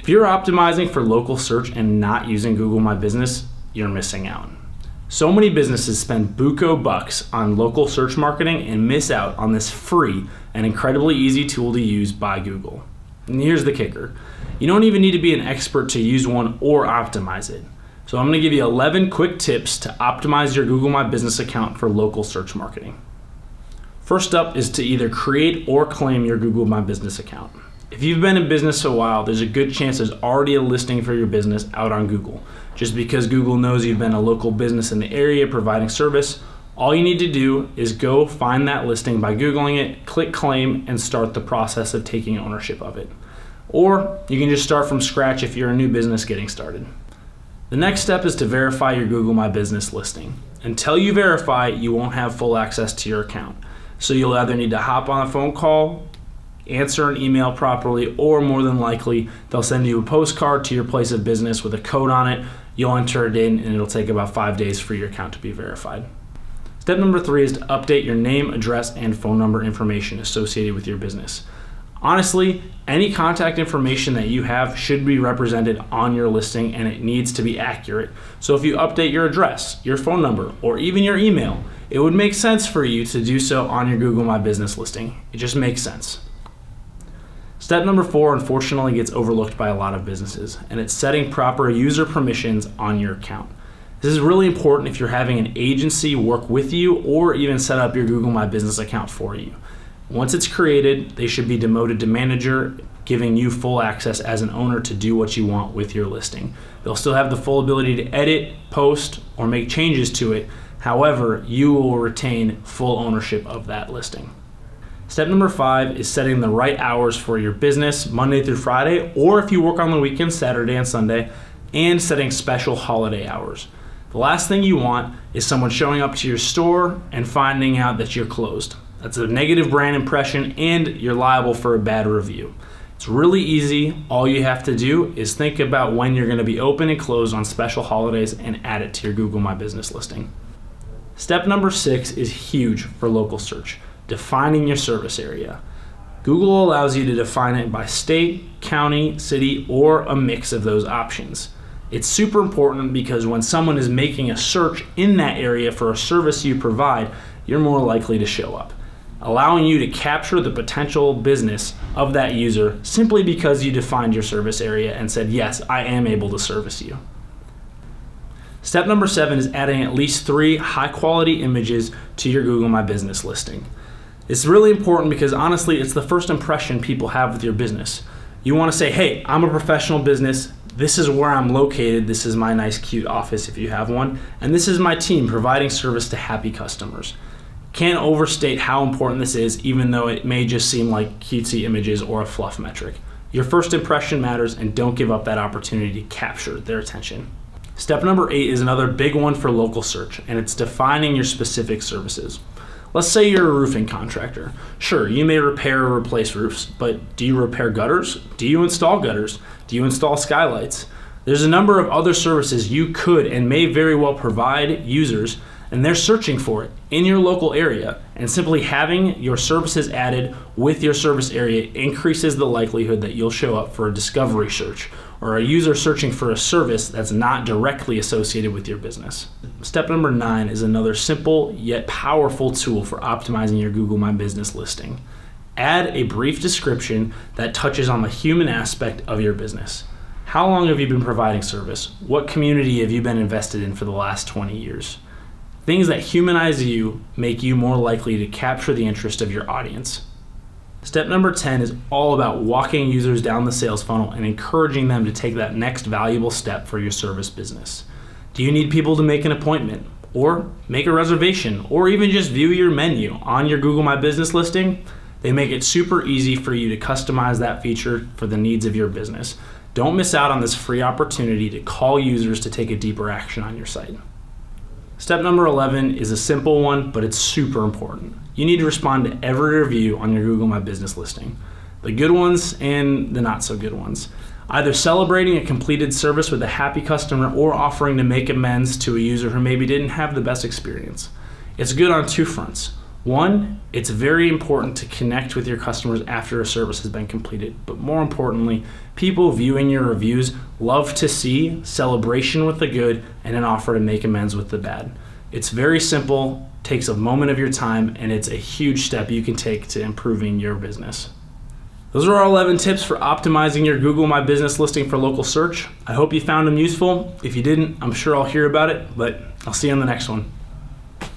If you're optimizing for local search and not using Google My Business, you're missing out. So many businesses spend buco bucks on local search marketing and miss out on this free and incredibly easy tool to use by Google. And here's the kicker. You don't even need to be an expert to use one or optimize it. So I'm going to give you 11 quick tips to optimize your Google My Business account for local search marketing. First up is to either create or claim your Google My Business account. If you've been in business a while, there's a good chance there's already a listing for your business out on Google. Just because Google knows you've been a local business in the area providing service, all you need to do is go find that listing by Googling it, click claim, and start the process of taking ownership of it. Or you can just start from scratch if you're a new business getting started. The next step is to verify your Google My Business listing. Until you verify, you won't have full access to your account. So you'll either need to hop on a phone call, answer an email properly, or more than likely, they'll send you a postcard to your place of business with a code on it. You'll enter it in, and it'll take about 5 days for your account to be verified. Step number 3 is to update your name, address, and phone number information associated with your business. Honestly, any contact information that you have should be represented on your listing, and it needs to be accurate. So if you update your address, your phone number, or even your email, it would make sense for you to do so on your Google My Business listing. It just makes sense. Step number 4 unfortunately gets overlooked by a lot of businesses, and it's setting proper user permissions on your account. This is really important if you're having an agency work with you or even set up your Google My Business account for you. Once it's created, they should be demoted to manager, giving you full access as an owner to do what you want with your listing. They'll still have the full ability to edit, post, or make changes to it. However, you will retain full ownership of that listing. Step number 5 is setting the right hours for your business, Monday through Friday, or if you work on the weekends, Saturday and Sunday, and setting special holiday hours. The last thing you want is someone showing up to your store and finding out that you're closed. That's a negative brand impression, and you're liable for a bad review. It's really easy. All you have to do is think about when you're going to be open and closed on special holidays and add it to your Google My Business listing. Step number 6 is huge for local search. Defining your service area. Google allows you to define it by state, county, city, or a mix of those options. It's super important because when someone is making a search in that area for a service you provide, you're more likely to show up, allowing you to capture the potential business of that user simply because you defined your service area and said, yes, I am able to service you. Step number 7 is adding at least 3 high-quality images to your Google My Business listing. It's really important because honestly, it's the first impression people have with your business. You want to say, hey, I'm a professional business. This is where I'm located. This is my nice, cute office if you have one. And this is my team providing service to happy customers. Can't overstate how important this is, even though it may just seem like cutesy images or a fluff metric. Your first impression matters, and don't give up that opportunity to capture their attention. Step number 8 is another big one for local search, and it's defining your specific services. Let's say you're a roofing contractor. Sure, you may repair or replace roofs, but do you repair gutters? Do you install gutters? Do you install skylights? There's a number of other services you could and may very well provide users, and they're searching for it in your local area, and simply having your services added with your service area increases the likelihood that you'll show up for a discovery search or a user searching for a service that's not directly associated with your business. Step number 9 is another simple yet powerful tool for optimizing your Google My Business listing. Add a brief description that touches on the human aspect of your business. How long have you been providing service? What community have you been invested in for the last 20 years? Things that humanize you make you more likely to capture the interest of your audience. Step number 10 is all about walking users down the sales funnel and encouraging them to take that next valuable step for your service business. Do you need people to make an appointment or make a reservation or even just view your menu on your Google My Business listing? They make it super easy for you to customize that feature for the needs of your business. Don't miss out on this free opportunity to call users to take a deeper action on your site. Step number 11 is a simple one, but it's super important. You need to respond to every review on your Google My Business listing, the good ones and the not so good ones. Either celebrating a completed service with a happy customer or offering to make amends to a user who maybe didn't have the best experience. It's good on 2 fronts. One, it's very important to connect with your customers after a service has been completed. But more importantly, people viewing your reviews love to see celebration with the good and an offer to make amends with the bad. It's very simple, takes a moment of your time, and it's a huge step you can take to improving your business. Those are our 11 tips for optimizing your Google My Business listing for local search. I hope you found them useful. If you didn't, I'm sure I'll hear about it, but I'll see you on the next one.